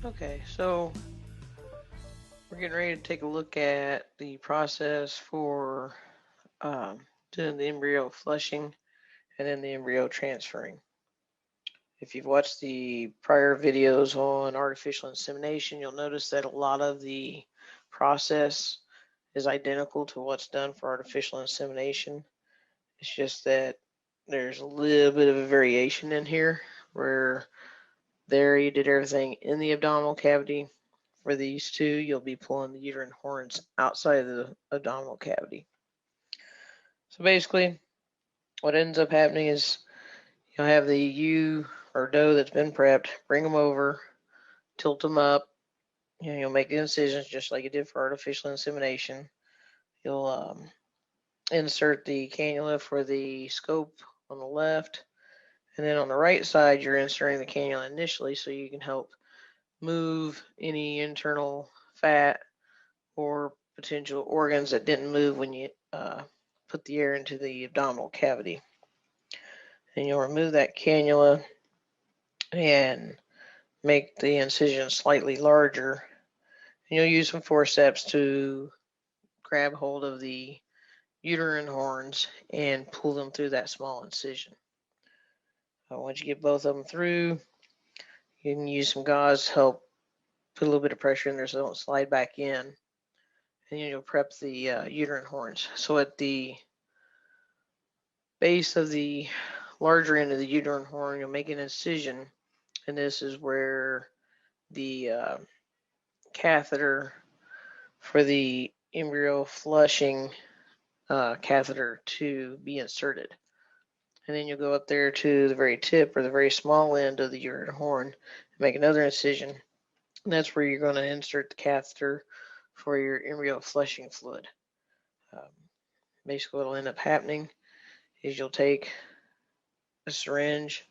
Okay, so we're getting ready to take a look at the process for doing the embryo flushing and then the embryo transferring. If you've watched the prior videos on artificial insemination, you'll notice that a lot of the process is identical to what's done for artificial insemination. It's just that there's a little bit of a variation in here where there you did everything in the abdominal cavity. For these two, you'll be pulling the uterine horns outside of the abdominal cavity. So basically, what ends up happening is you'll have the ewe or doe that's been prepped, bring them over, tilt them up. You'll make the incisions just like you did for artificial insemination. You'll insert the cannula for the scope on the left, and then on the right side, you're inserting the cannula initially so you can help move any internal fat or potential organs that didn't move when you put the air into the abdominal cavity. And you'll remove that cannula and make the incision slightly larger. And you'll use some forceps to grab hold of the uterine horns and pull them through that small incision. Once you get both of them through, you can use some gauze to help put a little bit of pressure in there so they don't slide back in. And you'll prep the uterine horns. So at the base of the larger end of the uterine horn, you'll make an incision, and this is where the catheter for the embryo flushing catheter to be inserted. And then you'll go up there to the very tip or the very small end of the uterine horn and make another incision. And that's where you're going to insert the catheter for your embryo flushing fluid. Basically, what will end up happening is you'll take a syringe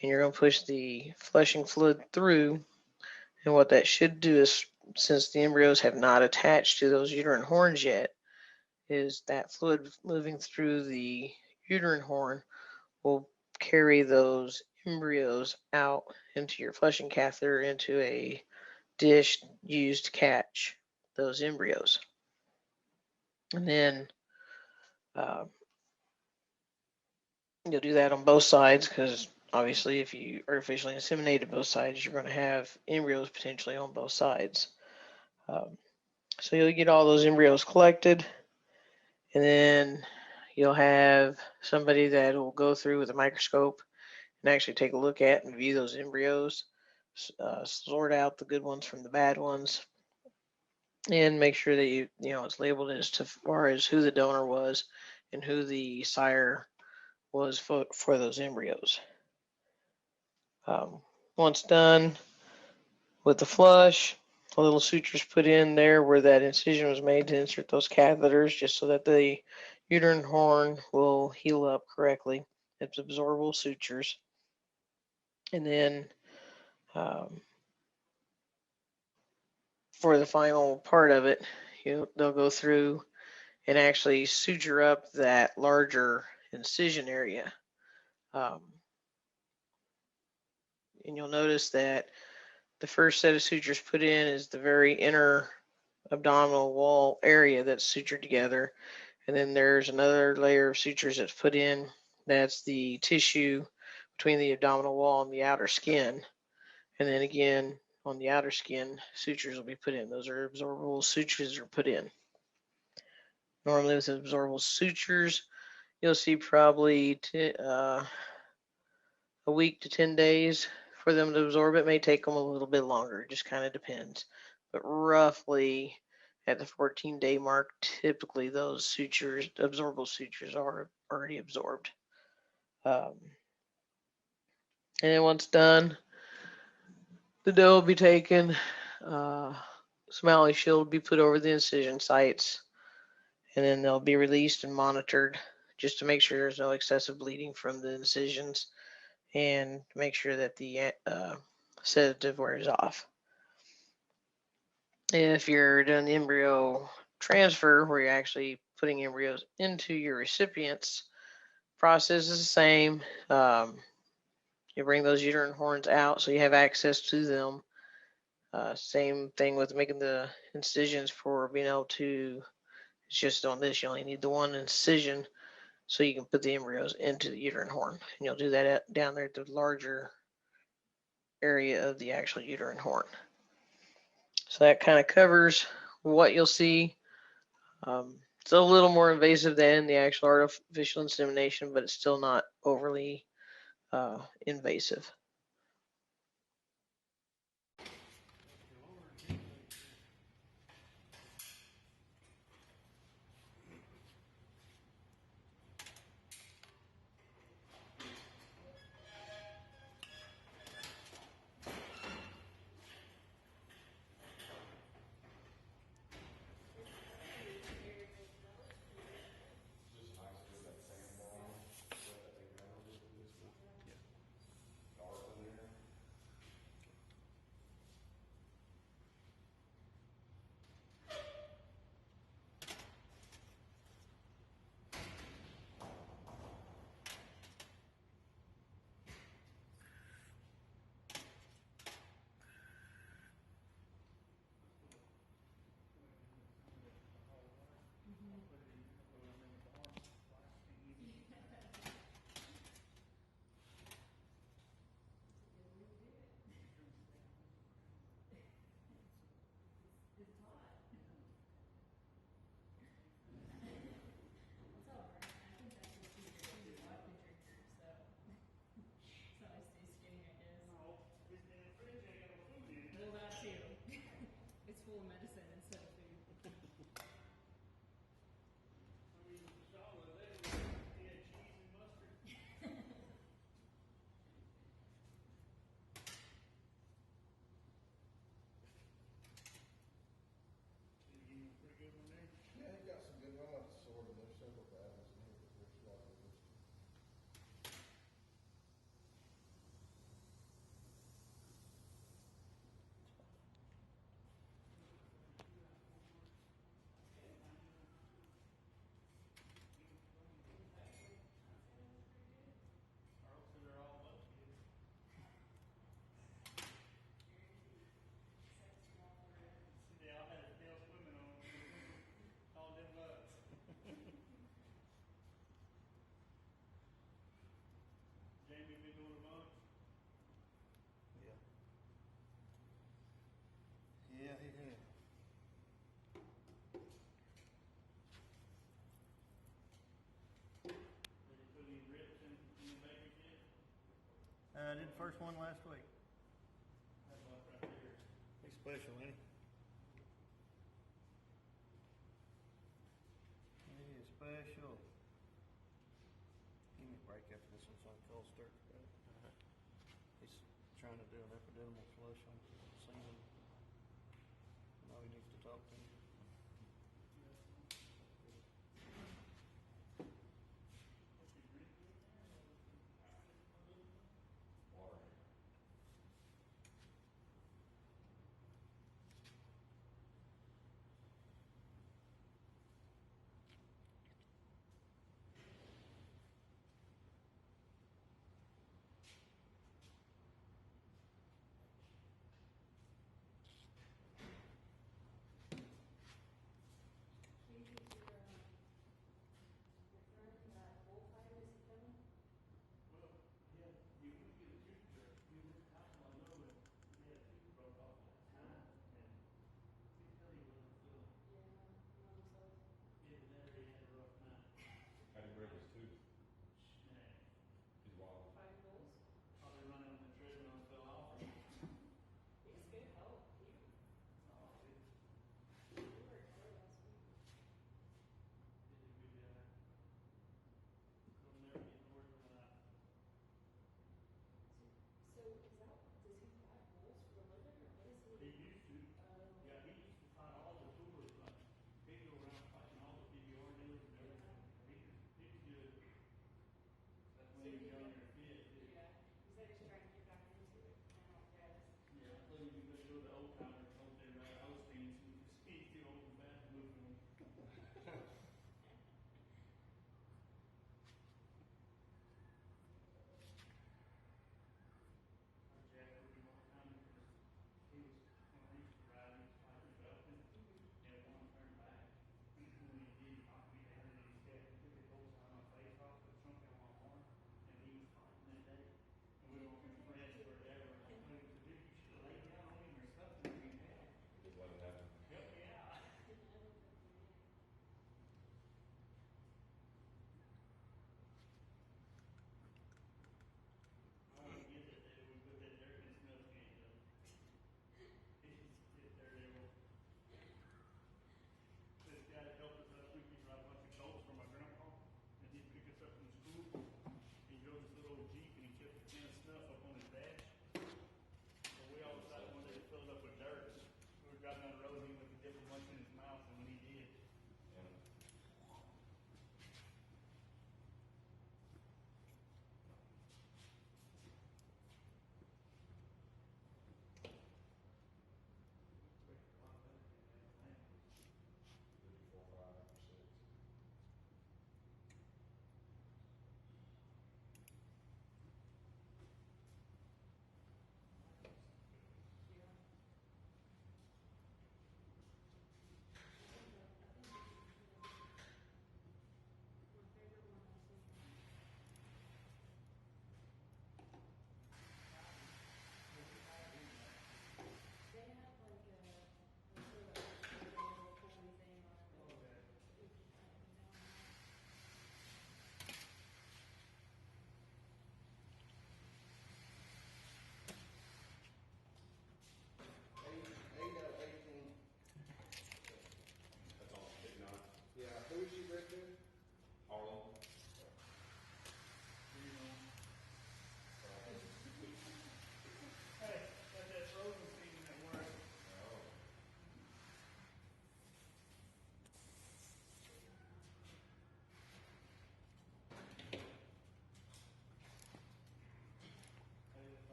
and you're going to push the flushing fluid through. And what that should do is, since the embryos have not attached to those uterine horns yet, is that fluid moving through the uterine horn will carry those embryos out into your flushing catheter into a dish used to catch those embryos. And then you'll do that on both sides because obviously if you artificially inseminated both sides, you're going to have embryos potentially on both sides. So you'll get all those embryos collected, and then you'll have somebody that will go through with a microscope and actually take a look at and view those embryos, sort out the good ones from the bad ones, and make sure that it's labeled as far as who the donor was and who the sire was for those embryos. Once done with the flush, a little sutures put in there where that incision was made to insert those catheters, just so that the uterine horn will heal up correctly. It's absorbable sutures. And then for the final part of it, they'll go through and actually suture up that larger incision area. And you'll notice that the first set of sutures put in is the very inner abdominal wall area that's sutured together. And then there's another layer of sutures that's put in. That's the tissue between the abdominal wall and the outer skin. And then again, on the outer skin, sutures will be put in. Those are absorbable sutures are put in. Normally with absorbable sutures, you'll see probably a week to 10 days for them to absorb. It may take them a little bit longer. It just kind of depends. But roughly at the 14-day mark, typically those sutures, absorbable sutures, are already absorbed. And then once done, the dough will be taken, some alley shield will be put over the incision sites, and then they'll be released and monitored just to make sure there's no excessive bleeding from the incisions and make sure that the sedative wears off. If you're doing the embryo transfer, where you're actually putting embryos into your recipients, process is the same. You bring those uterine horns out so you have access to them. Same thing with making the incisions for being able to, it's just on this, you only need the one incision so you can put the embryos into the uterine horn. And you'll do that down there at the larger area of the actual uterine horn. So that kind of covers what you'll see. It's a little more invasive than the actual artificial insemination, but it's still not overly invasive. I did the first one last week. He's special, ain't he? He is special. Give me a break after this one so I can call Sturtz back. He's trying to do an epidermal flush on semen. I know he needs to talk to me.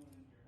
one in here